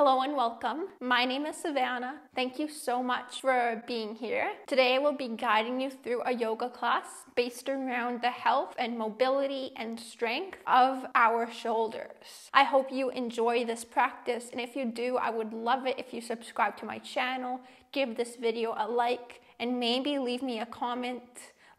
Hello and welcome. My name is Savannah. Thank you so much for being here. Today I will be guiding you through a yoga class based around the health and mobility and strength of our shoulders. I hope you enjoy this practice, and if you do, I would love it if you subscribe to my channel, give this video a like, and maybe leave me a comment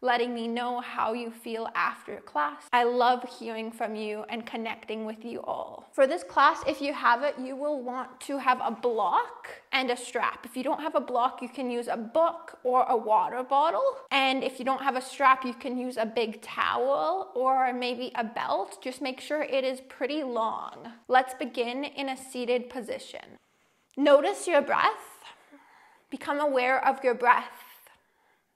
letting me know how you feel after class. I love hearing from you and connecting with you all. For this class, if you have it, you will want to have a block and a strap. If you don't have a block, you can use a book or a water bottle. And if you don't have a strap, you can use a big towel or maybe a belt. Just make sure it is pretty long. Let's begin in a seated position. Notice your breath. Become aware of your breath.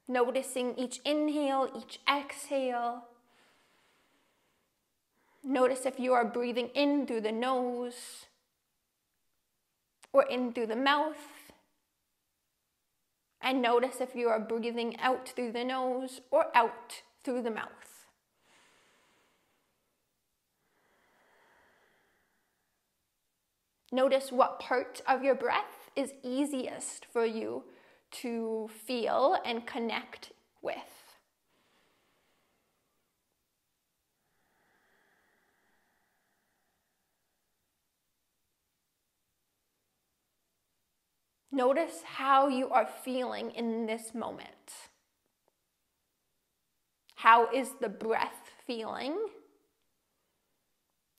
Noticing each inhale, each exhale. Notice if you are breathing in through the nose or in through the mouth. And notice if you are breathing out through the nose or out through the mouth. Notice what part of your breath is easiest for you to feel and connect with. Notice how you are feeling in this moment. How is the breath feeling?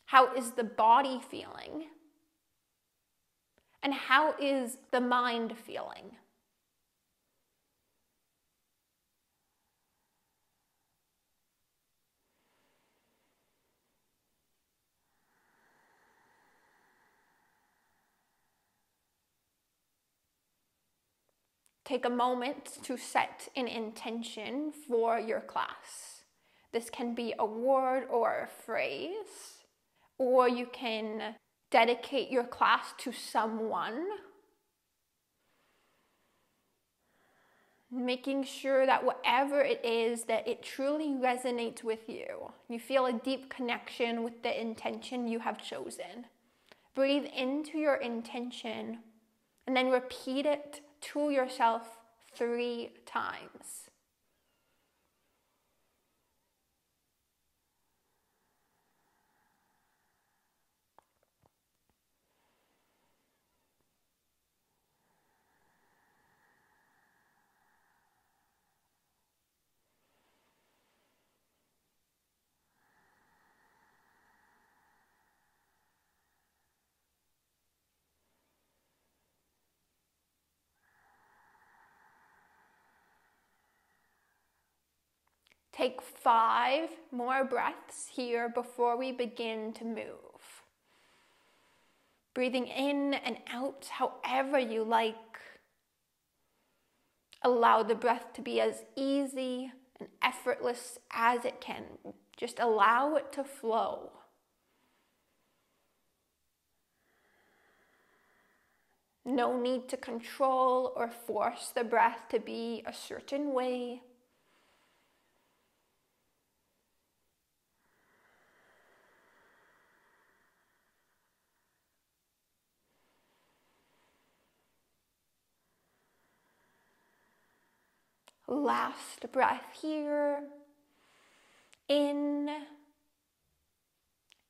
How is the body feeling? And how is the mind feeling? Take a moment to set an intention for your class. This can be a word or a phrase, or you can dedicate your class to someone. Making sure that whatever it is, that it truly resonates with you. You feel a deep connection with the intention you have chosen. Breathe into your intention and then repeat it to yourself 3 times. Take 5 more breaths here before we begin to move. Breathing in and out however you like. Allow the breath to be as easy and effortless as it can. Just allow it to flow. No need to control or force the breath to be a certain way. Last breath here, in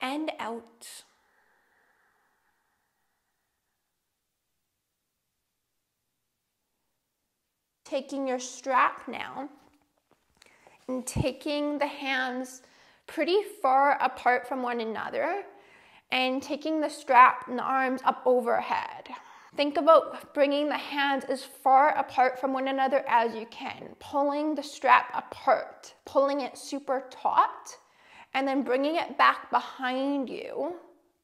and out. Taking your strap now and taking the hands pretty far apart from one another and taking the strap and the arms up overhead. Think about bringing the hands as far apart from one another as you can, pulling the strap apart, pulling it super taut, and then bringing it back behind you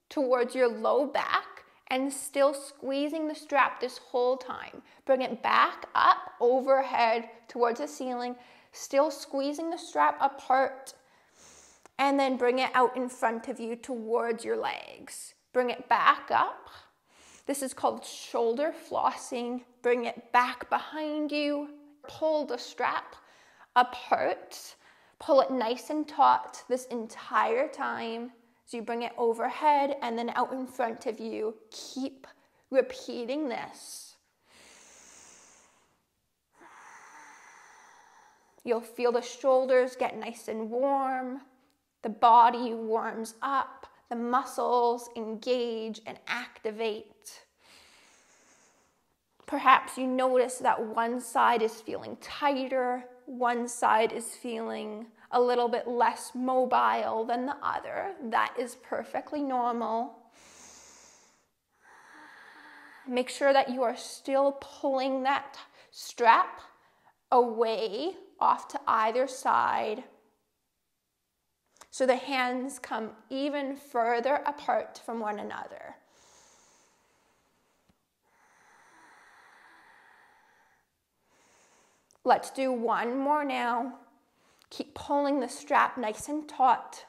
towards your low back and still squeezing the strap this whole time. Bring it back up overhead towards the ceiling, still squeezing the strap apart, and then bring it out in front of you towards your legs. Bring it back up. This is called shoulder flossing. Bring it back behind you. Pull the strap apart. Pull it nice and taut this entire time. So you bring it overhead and then out in front of you. Keep repeating this. You'll feel the shoulders get nice and warm. The body warms up. The muscles engage and activate. Perhaps you notice that one side is feeling tighter, one side is feeling a little bit less mobile than the other. That is perfectly normal. Make sure that you are still pulling that strap away off to either side, so the hands come even further apart from one another. Let's do one more now. Keep pulling the strap nice and taut.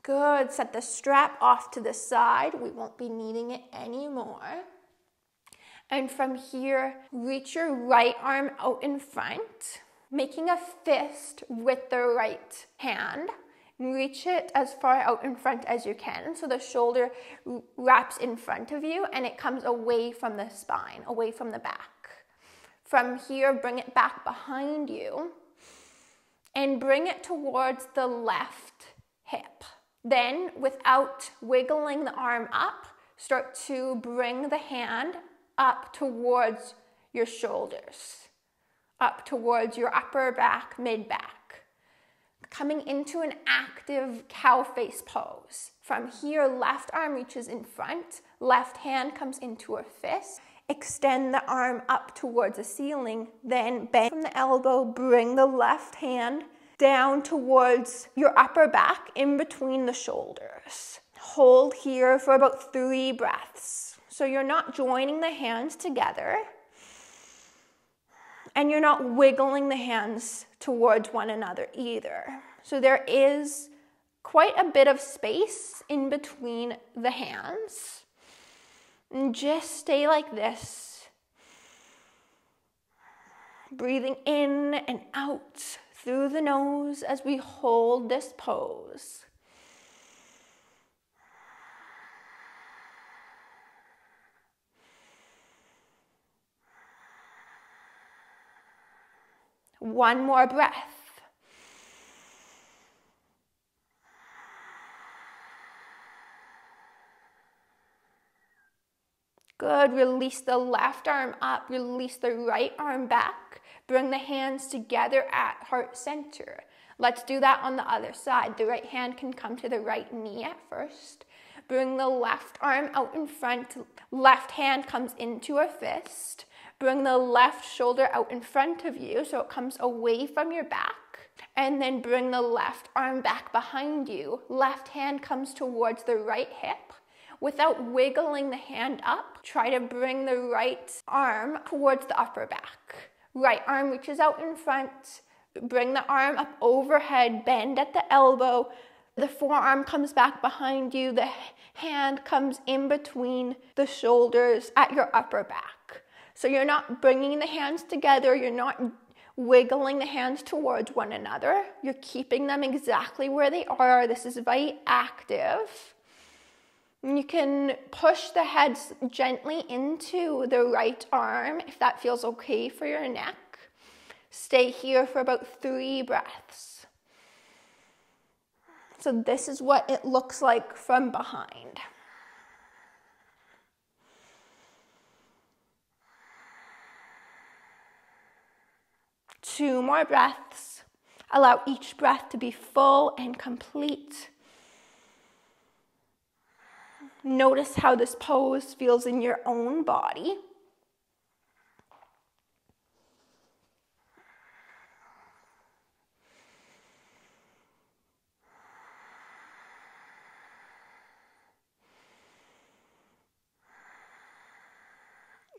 Good. Set the strap off to the side. We won't be needing it anymore. And from here, reach your right arm out in front, making a fist with the right hand. Reach it as far out in front as you can, so the shoulder wraps in front of you and it comes away from the spine, away from the back. From here, bring it back behind you and bring it towards the left hip. Then, without wiggling the arm up, start to bring the hand up towards your shoulders, up towards your upper back, mid-back. Coming into an active cow face pose. From here, left arm reaches in front, left hand comes into a fist. Extend the arm up towards the ceiling, then bend from the elbow, bring the left hand down towards your upper back in between the shoulders. Hold here for about 3 breaths. So you're not joining the hands together, and you're not wiggling the hands towards one another either. So there is quite a bit of space in between the hands. And just stay like this. Breathing in and out through the nose as we hold this pose. One more breath. Good. Release the left arm up. Release the right arm back. Bring the hands together at heart center. Let's do that on the other side. The right hand can come to the right knee at first. Bring the left arm out in front. Left hand comes into a fist. Bring the left shoulder out in front of you so it comes away from your back. And then bring the left arm back behind you. Left hand comes towards the right hip. Without wiggling the hand up, try to bring the right arm towards the upper back. Right arm reaches out in front. Bring the arm up overhead, bend at the elbow. The forearm comes back behind you. The hand comes in between the shoulders at your upper back. So you're not bringing the hands together. You're not wiggling the hands towards one another. You're keeping them exactly where they are. This is very active. You can push the head gently into the right arm if that feels okay for your neck. Stay here for about 3 breaths. So this is what it looks like from behind. Two more breaths. Allow each breath to be full and complete. Notice how this pose feels in your own body.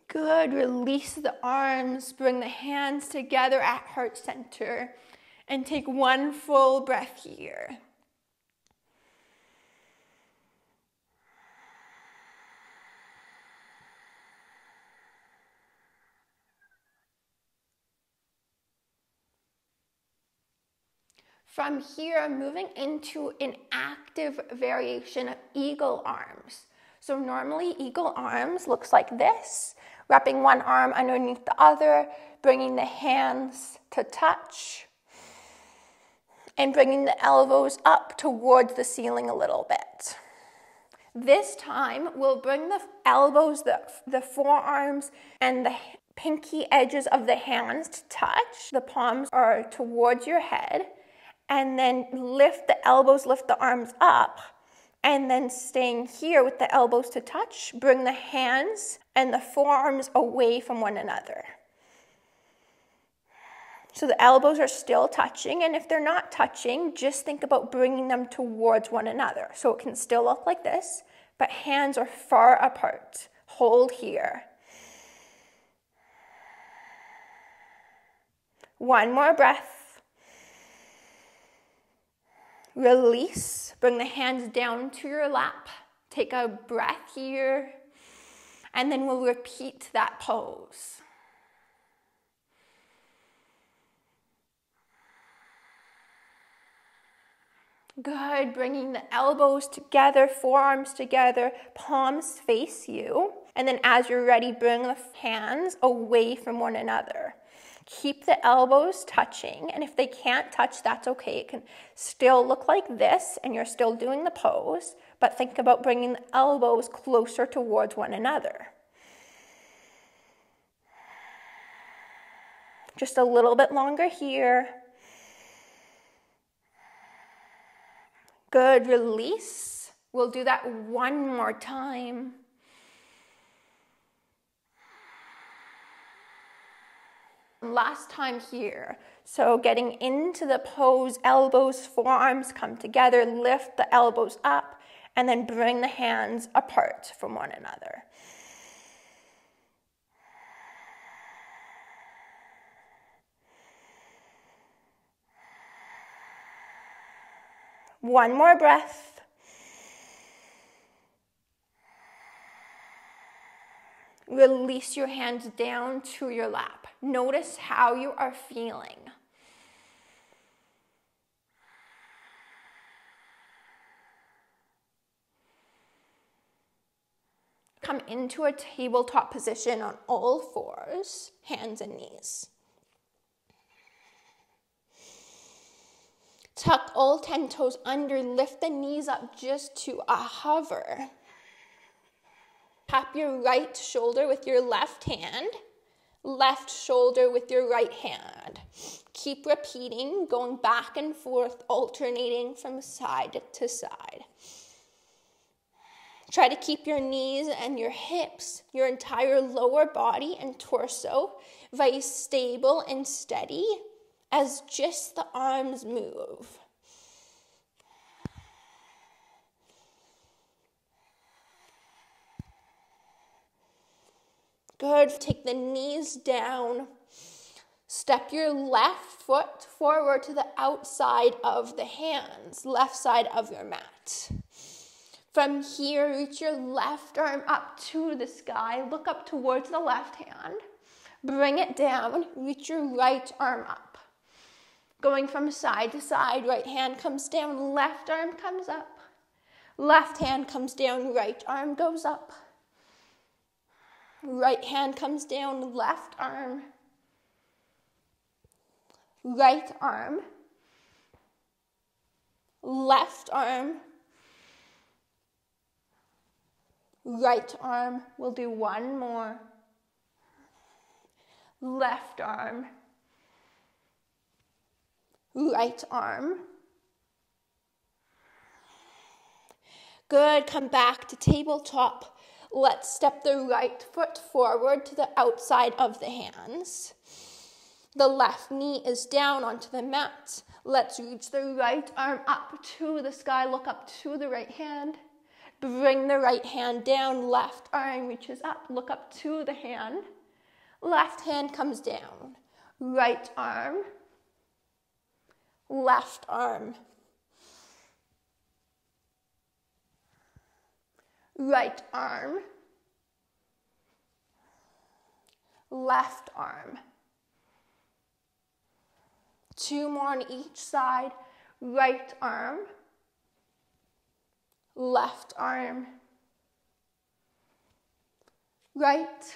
Good. Release the arms. Bring the hands together at heart center. And take one full breath here. From here, moving into an active variation of eagle arms. So normally eagle arms looks like this, wrapping one arm underneath the other, bringing the hands to touch, and bringing the elbows up towards the ceiling a little bit. This time, we'll bring the elbows, the forearms, and the pinky edges of the hands to touch. The palms are towards your head. And then lift the elbows, lift the arms up. And then staying here with the elbows to touch, bring the hands and the forearms away from one another. So the elbows are still touching, and if they're not touching, just think about bringing them towards one another. So it can still look like this, but hands are far apart. Hold here. One more breath. Release. Bring the hands down to your lap. Take a breath here, and then we'll repeat that pose. Good, bringing the elbows together, forearms together, palms face you. And then as you're ready, bring the hands away from one another. Keep the elbows touching, and if they can't touch, that's okay. It can still look like this, and you're still doing the pose, but think about bringing the elbows closer towards one another. Just a little bit longer here. Good, release. We'll do that one more time. Last time here. So getting into the pose, elbows, forearms come together, lift the elbows up, and then bring the hands apart from one another. One more breath. Release your hands down to your lap. Notice how you are feeling. Come into a tabletop position on all fours, hands and knees. Tuck all 10 toes under, lift the knees up just to a hover. Tap your right shoulder with your left hand, left shoulder with your right hand. Keep repeating, going back and forth, alternating from side to side. Try to keep your knees and your hips, your entire lower body and torso very stable and steady as just the arms move. Good. Take the knees down. Step your left foot forward to the outside of the hands, left side of your mat. From here, reach your left arm up to the sky. Look up towards the left hand. Bring it down. Reach your right arm up. Going from side to side, right hand comes down, left arm comes up. Left hand comes down, right arm goes up. Right hand comes down, left arm. Right arm. Left arm. Right arm. We'll do one more. Left arm. Right arm. Good. Come back to tabletop. Let's step the right foot forward to the outside of the hands. The left knee is down onto the mat. Let's reach the right arm up to the sky. Look up to the right hand. Bring the right hand down. Left arm reaches up. Look up to the hand. Left hand comes down. Right arm. Left arm. Right arm. Left arm. Two more on each side. right arm, left arm, right,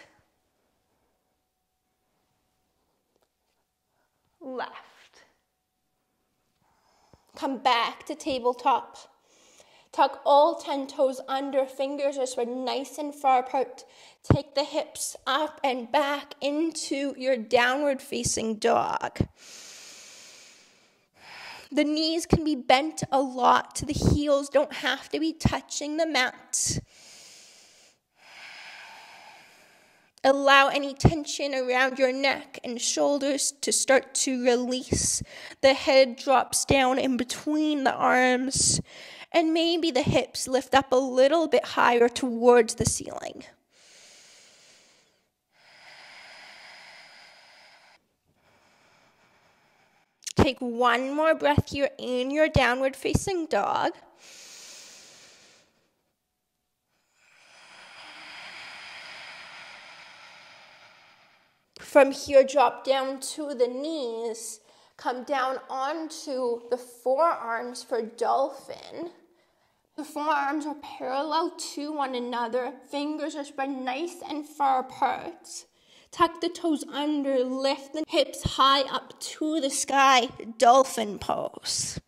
left. Come back to tabletop. Tuck all 10 toes under, fingers are spread nice and far apart. Take the hips up and back into your downward facing dog. The knees can be bent a lot. The heels don't have to be touching the mat. Allow any tension around your neck and shoulders to start to release. The head drops down in between the arms, and maybe the hips lift up a little bit higher towards the ceiling. Take one more breath here in your downward facing dog. From here, drop down to the knees. Come down onto the forearms for dolphin. The forearms are parallel to one another. Fingers are spread nice and far apart. Tuck the toes under, lift the hips high up to the sky, dolphin pose.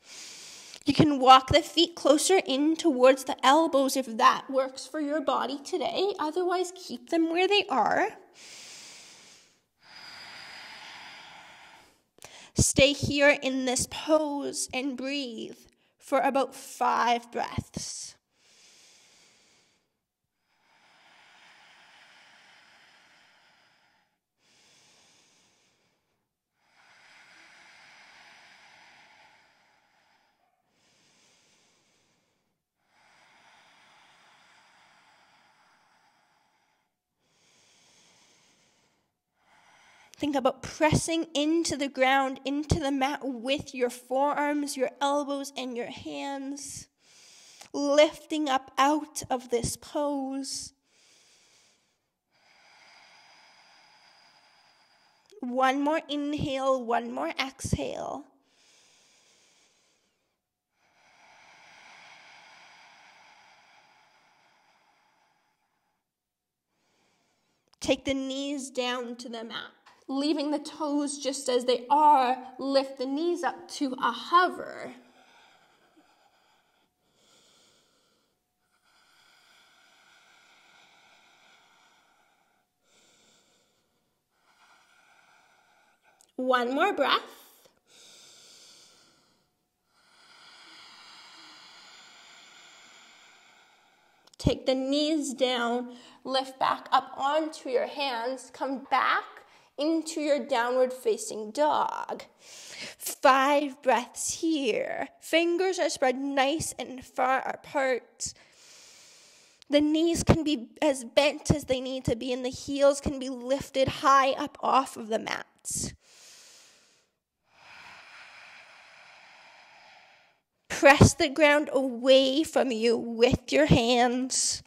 You can walk the feet closer in towards the elbows if that works for your body today. Otherwise, keep them where they are. Stay here in this pose and breathe for about 5 breaths. Think about pressing into the ground, into the mat with your forearms, your elbows, and your hands. Lifting up out of this pose. One more inhale, one more exhale. Take the knees down to the mat. Leaving the toes just as they are, lift the knees up to a hover. One more breath. Take the knees down, lift back up onto your hands, come back into your downward facing dog. 5 breaths here. Fingers are spread nice and far apart. The knees can be as bent as they need to be, and the heels can be lifted high up off of the mat. Press the ground away from you with your hands,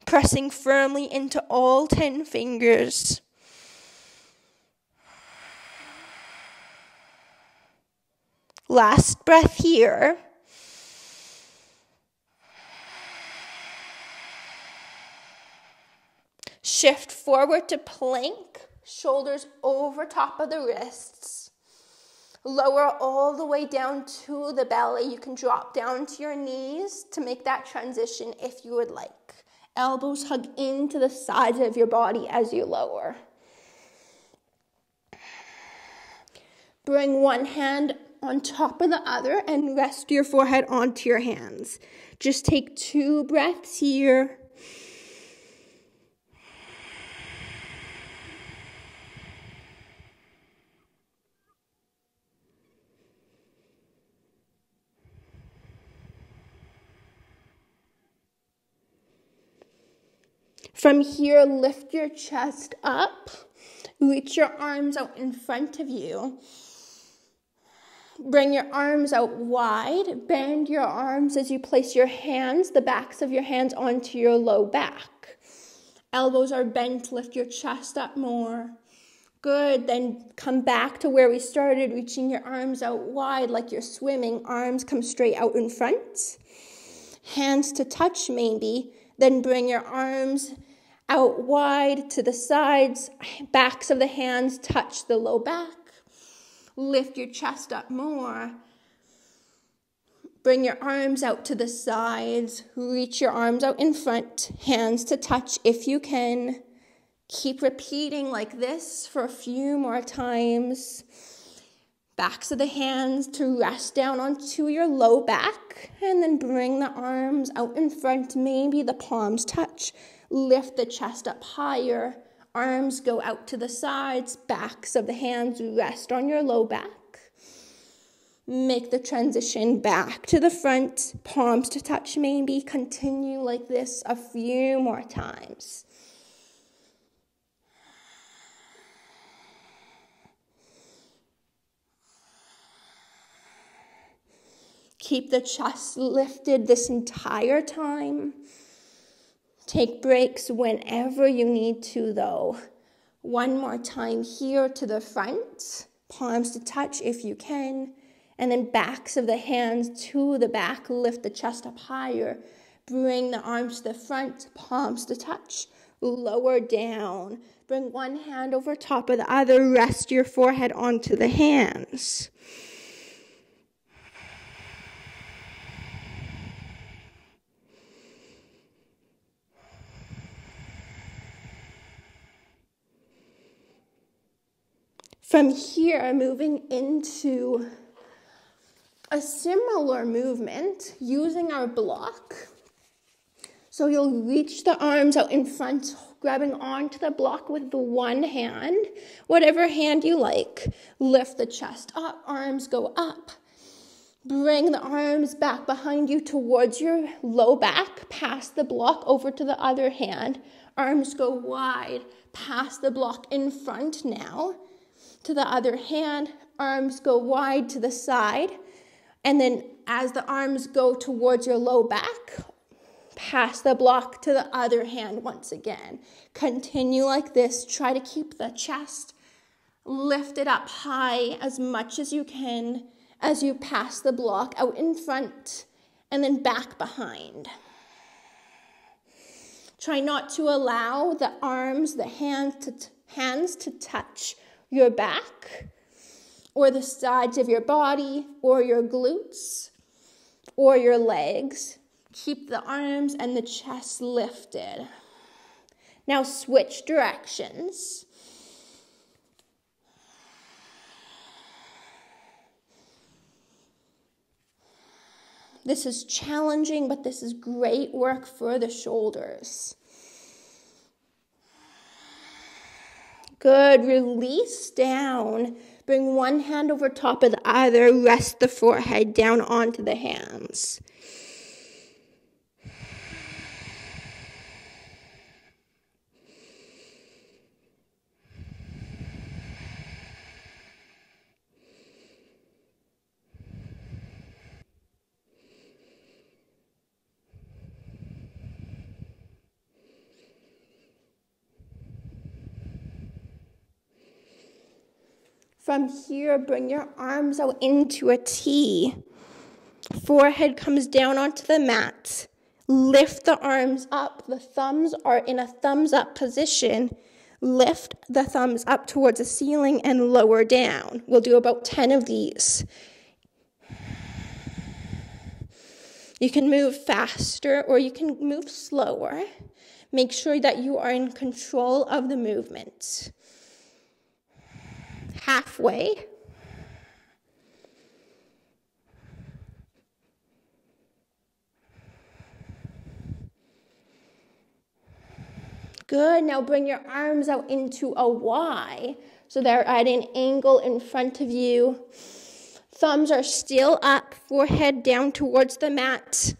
pressing firmly into all 10 fingers. Last breath here. Shift forward to plank, shoulders over top of the wrists. Lower all the way down to the belly. You can drop down to your knees to make that transition if you would like. Elbows hug into the sides of your body as you lower. Bring one hand on top of the other and rest your forehead onto your hands. Just take 2 breaths here. From here, lift your chest up. Reach your arms out in front of you. Bring your arms out wide. Bend your arms as you place your hands, the backs of your hands, onto your low back. Elbows are bent. Lift your chest up more. Good, then come back to where we started, reaching your arms out wide like you're swimming. Arms come straight out in front. Hands to touch maybe. Then bring your arms out wide to the sides. Backs of the hands touch the low back. Lift your chest up more. Bring your arms out to the sides. Reach your arms out in front. Hands to touch if you can. Keep repeating like this for a few more times. Backs of the hands to rest down onto your low back. And then bring the arms out in front. Maybe the palms touch. Lift the chest up higher. Arms go out to the sides. Backs of the hands rest on your low back. Make the transition back to the front. Palms to touch maybe. Continue like this a few more times. Keep the chest lifted this entire time. Take breaks whenever you need to, though. One more time here to the front. Palms to touch if you can. And then backs of the hands to the back. Lift the chest up higher. Bring the arms to the front. Palms to touch. Lower down. Bring one hand over top of the other. Rest your forehead onto the hands. From here, moving into a similar movement using our block. So you'll reach the arms out in front, grabbing onto the block with the one hand, whatever hand you like. Lift the chest up, arms go up. Bring the arms back behind you towards your low back. Pass the block over to the other hand. Arms go wide. Pass the block in front now. To the other hand, arms go wide to the side. And then as the arms go towards your low back, pass the block to the other hand once again. Continue like this. Try to keep the chest lifted up high as much as you can as you pass the block out in front and then back behind. Try not to allow the arms, the hands to touch your back or the sides of your body or your glutes or your legs. Keep the arms and the chest lifted. Now switch directions. This is challenging, but this is great work for the shoulders. Good. Release down. Bring one hand over top of the other. Rest the forehead down onto the hands. From here, bring your arms out into a T. Forehead comes down onto the mat. Lift the arms up. The thumbs are in a thumbs up position. Lift the thumbs up towards the ceiling and lower down. We'll do about 10 of these. You can move faster or you can move slower. Make sure that you are in control of the movement. Halfway. Good. Now bring your arms out into a Y. So they're at an angle in front of you. Thumbs are still up. Forehead down towards the mat.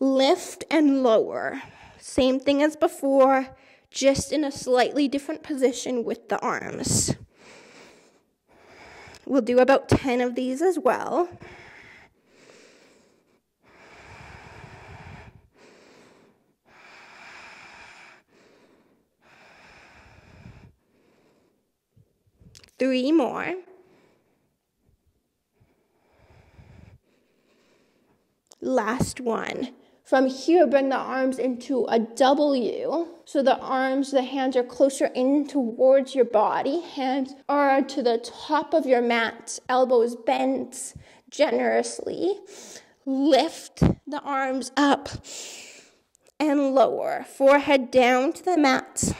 Lift and lower. Same thing as before, just in a slightly different position with the arms. We'll do about 10 of these as well. 3 more. Last one. From here, bring the arms into a W. So the hands are closer in towards your body. Hands are to the top of your mat. Elbows bent generously. Lift the arms up and lower. Forehead down to the mat.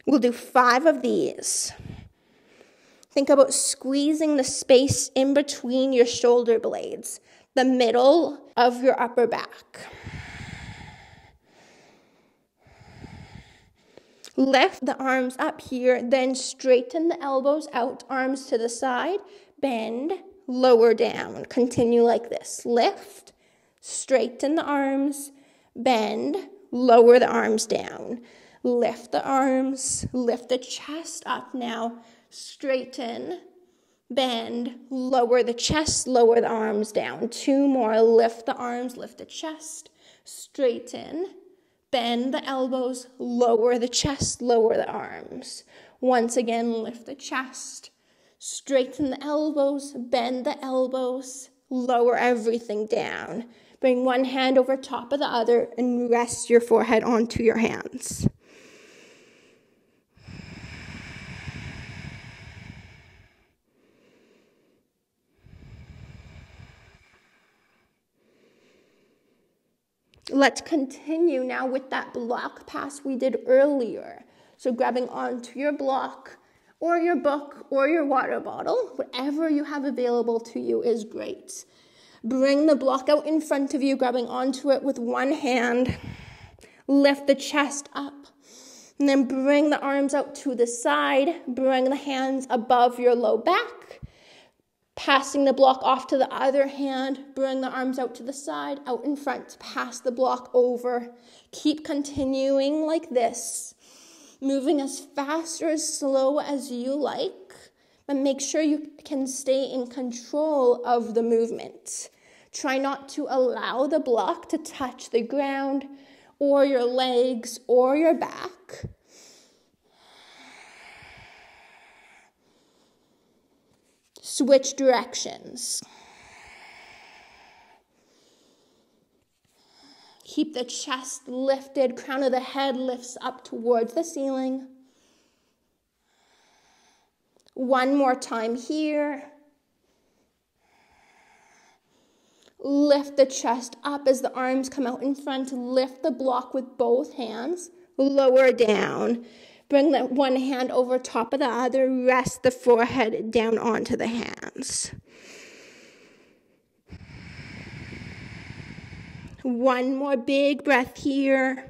We'll do 5 of these. Think about squeezing the space in between your shoulder blades, the middle of your upper back. Lift the arms up here, then straighten the elbows out, arms to the side, bend, lower down. Continue like this. Lift, straighten the arms, bend, lower the arms down. Lift the arms, lift the chest up now, straighten, bend, lower the chest, lower the arms down. 2 more, lift the arms, lift the chest, straighten, bend the elbows, lower the chest, lower the arms. Once again, lift the chest, straighten the elbows, bend the elbows, lower everything down. Bring one hand over top of the other and rest your forehead onto your hands. Let's continue now with that block pass we did earlier. So grabbing onto your block or your book or your water bottle, whatever you have available to you is great. Bring the block out in front of you, grabbing onto it with one hand. Lift the chest up. And then bring the arms out to the side. Bring the hands above your low back. Passing the block off to the other hand, bring the arms out to the side, out in front, pass the block over. Keep continuing like this, moving as fast or as slow as you like, but make sure you can stay in control of the movement. Try not to allow the block to touch the ground or your legs or your back. Switch directions. Keep the chest lifted, crown of the head lifts up towards the ceiling. One more time here. Lift the chest up as the arms come out in front. Lift the block with both hands. Lower down. Bring that one hand over top of the other. Rest the forehead down onto the hands. One more big breath here.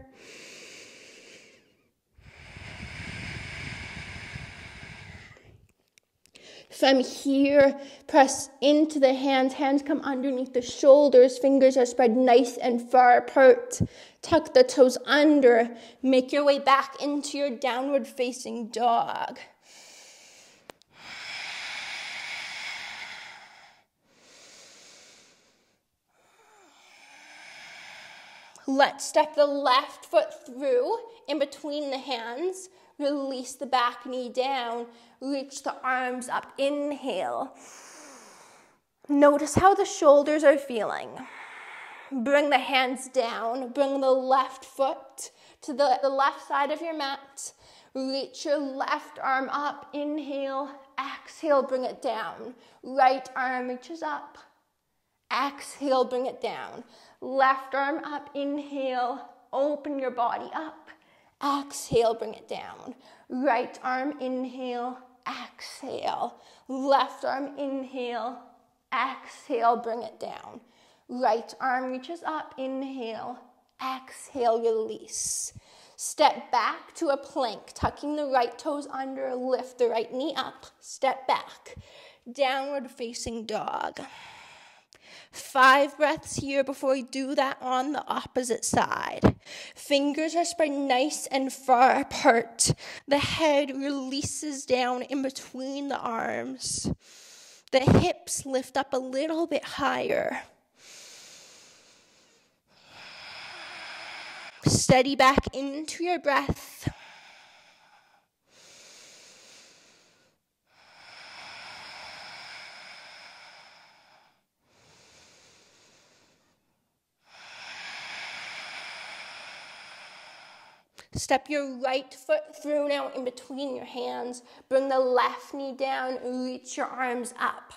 From here, press into the hands. Hands come underneath the shoulders. Fingers are spread nice and far apart. Tuck the toes under. Make your way back into your downward facing dog. Let's step the left foot through in between the hands. Release the back knee down. Reach the arms up. Inhale. Notice how the shoulders are feeling. Bring the hands down. Bring the left foot to the left side of your mat. Reach your left arm up. Inhale. Exhale, bring it down. Right arm reaches up. Exhale, bring it down. Left arm up. Inhale. Open your body up. Exhale, bring it down. Right arm, inhale, exhale. Left arm, inhale, exhale, bring it down. Right arm reaches up, inhale, exhale, release. Step back to a plank, tucking the right toes under, lift the right knee up, step back. Downward facing dog. 5 breaths here before we do that on the opposite side. Fingers are spread nice and far apart. The head releases down in between the arms. The hips lift up a little bit higher. Steady back into your breath. Step your right foot through now in between your hands. Bring the left knee down, reach your arms up.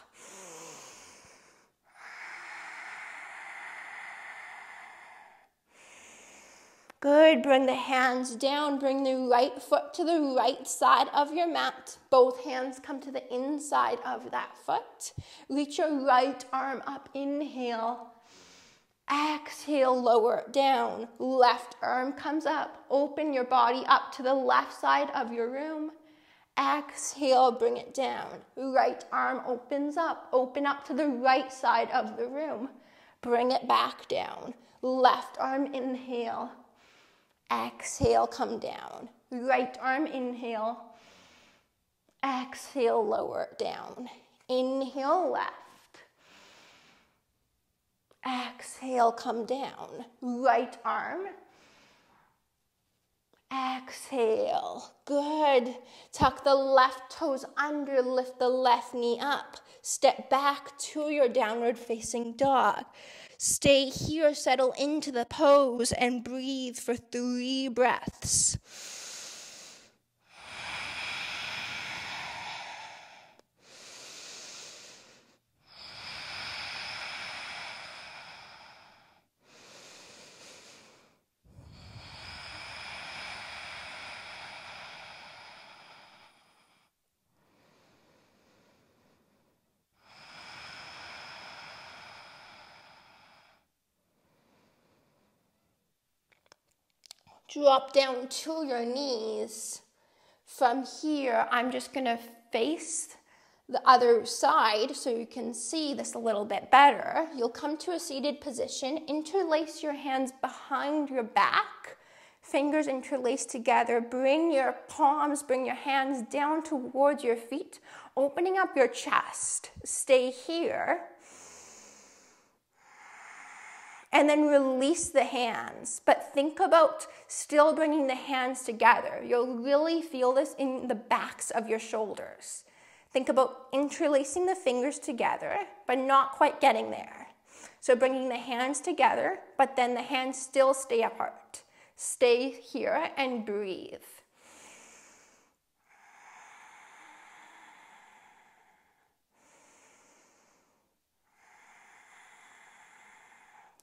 Good, bring the hands down, bring the right foot to the right side of your mat. Both hands come to the inside of that foot. Reach your right arm up, inhale. Exhale, lower it down. Left arm comes up. Open your body up to the left side of your room. Exhale, bring it down. Right arm opens up. Open up to the right side of the room. Bring it back down. Left arm, inhale. Exhale, come down. Right arm, inhale. Exhale, lower it down. Inhale, left. Exhale, come down. Right arm. Exhale. Good. Tuck the left toes under, lift the left knee up. Step back to your downward facing dog. Stay here, settle into the pose, and breathe for 3 breaths. Drop down to your knees. From here, I'm just going to face the other side so you can see this a little bit better. You'll come to a seated position. Interlace your hands behind your back. Fingers interlaced together. Bring your palms, bring your hands down towards your feet, opening up your chest. Stay here. And then release the hands, but think about still bringing the hands together. You'll really feel this in the backs of your shoulders. Think about interlacing the fingers together, but not quite getting there. So bringing the hands together, but then the hands still stay apart. Stay here and breathe.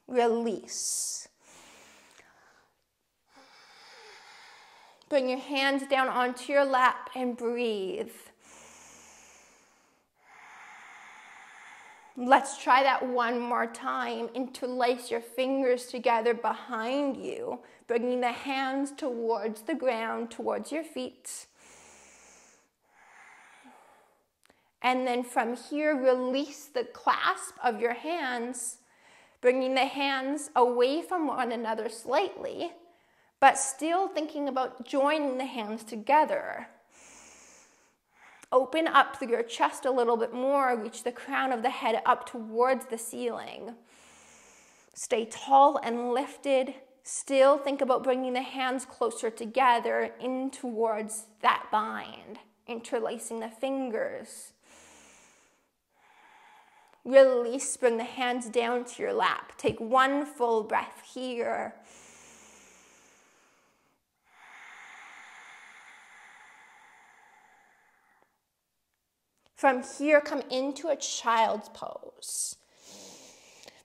Release. Bring your hands down onto your lap and breathe. Let's try that one more time. Interlace your fingers together behind you, bringing the hands towards the ground, towards your feet. And then from here, release the clasp of your hands, bringing the hands away from one another slightly, but still thinking about joining the hands together. Open up through your chest a little bit more, reach the crown of the head up towards the ceiling. Stay tall and lifted. Still think about bringing the hands closer together in towards that bind, interlacing the fingers. Release, bring the hands down to your lap. Take one full breath here. From here, come into a child's pose.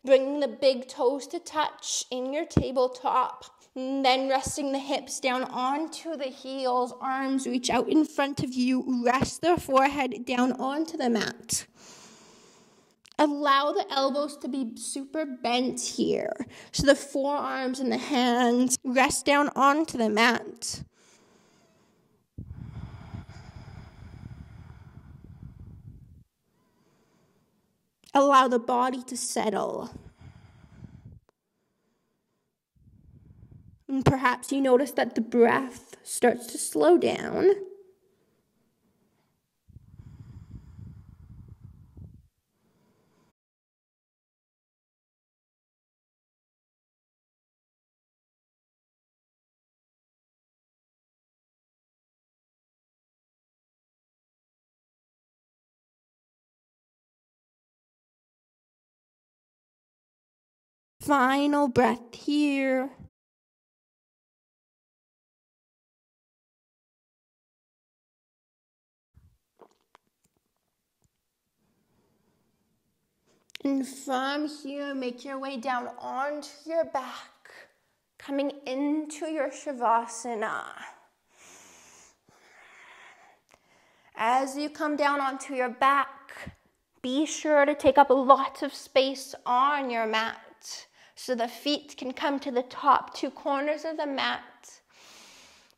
Bringing the big toes to touch in your tabletop. Then resting the hips down onto the heels. Arms reach out in front of you. Rest the forehead down onto the mat. Allow the elbows to be super bent here. So the forearms and the hands rest down onto the mat. Allow the body to settle. And perhaps you notice that the breath starts to slow down. Final breath here. And from here, make your way down onto your back, coming into your Shavasana. As you come down onto your back, be sure to take up a lot of space on your mat so the feet can come to the top 2 corners of the mat.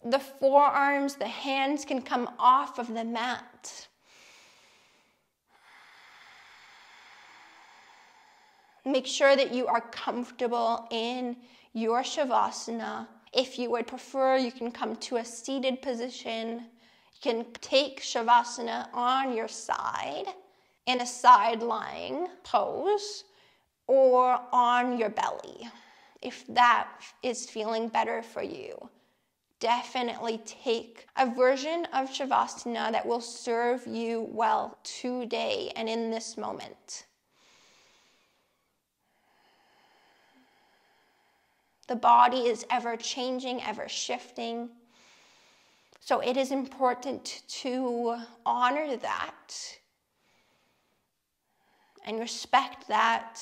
The forearms, the hands can come off of the mat. Make sure that you are comfortable in your Shavasana. If you would prefer, you can come to a seated position. You can take Shavasana on your side in a side lying pose or on your belly, if that is feeling better for you. Definitely take a version of Shavasana that will serve you well today and in this moment. The body is ever changing, ever shifting. So it is important to honor that and respect that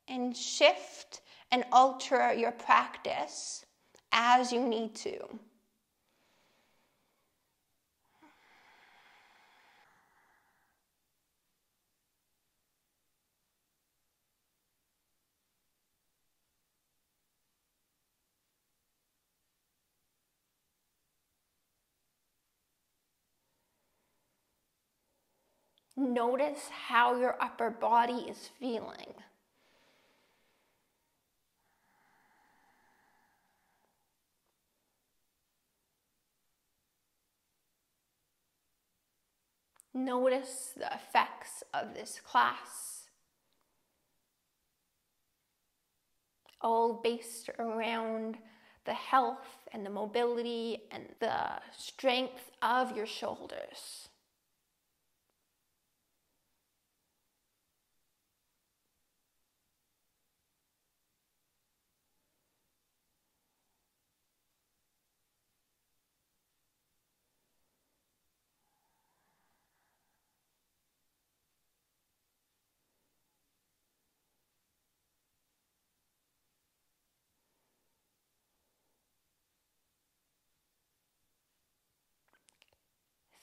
and shift and alter your practice as you need to. Notice how your upper body is feeling. Notice the effects of this class, all based around the health and the mobility and the strength of your shoulders.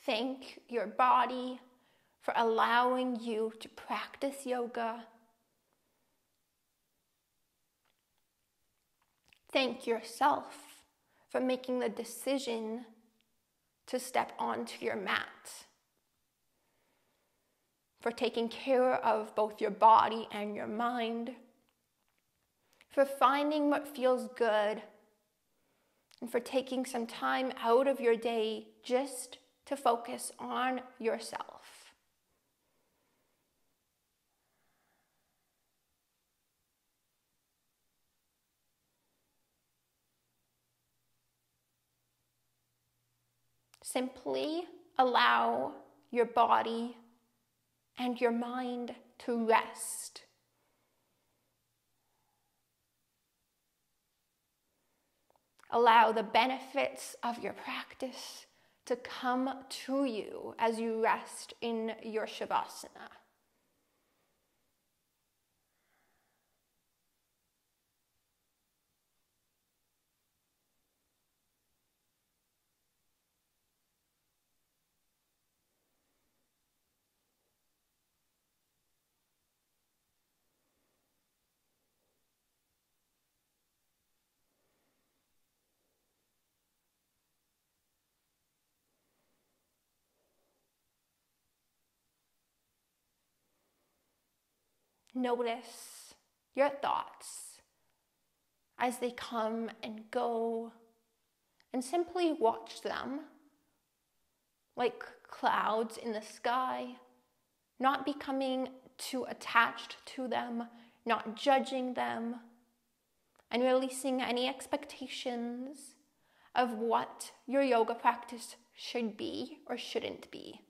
Thank your body for allowing you to practice yoga. Thank yourself for making the decision to step onto your mat, for taking care of both your body and your mind, for finding what feels good, and for taking some time out of your day just to focus on yourself. Simply allow your body and your mind to rest. Allow the benefits of your practice to come to you as you rest in your Shavasana. Notice your thoughts as they come and go, and simply watch them like clouds in the sky, not becoming too attached to them, not judging them, and releasing any expectations of what your yoga practice should be or shouldn't be.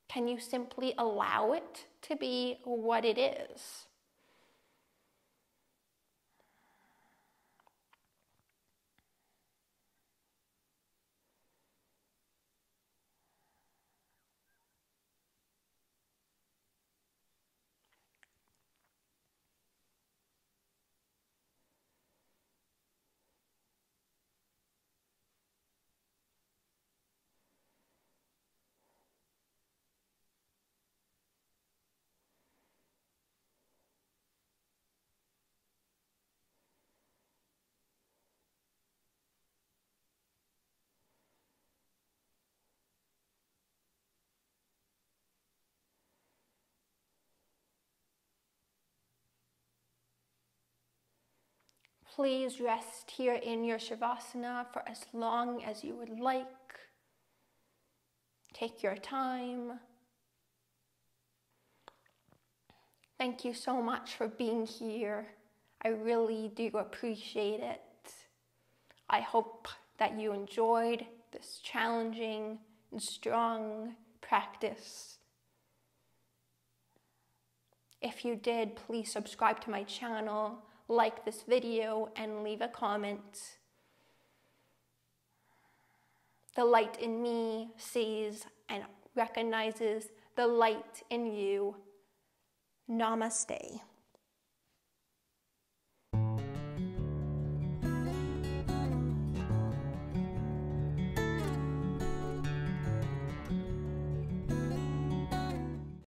Can you simply allow it to be what it is? Please rest here in your Shavasana for as long as you would like. Take your time. Thank you so much for being here. I really do appreciate it. I hope that you enjoyed this challenging and strong practice. If you did, please subscribe to my channel, like this video, and leave a comment. The light in me sees and recognizes the light in you. Namaste.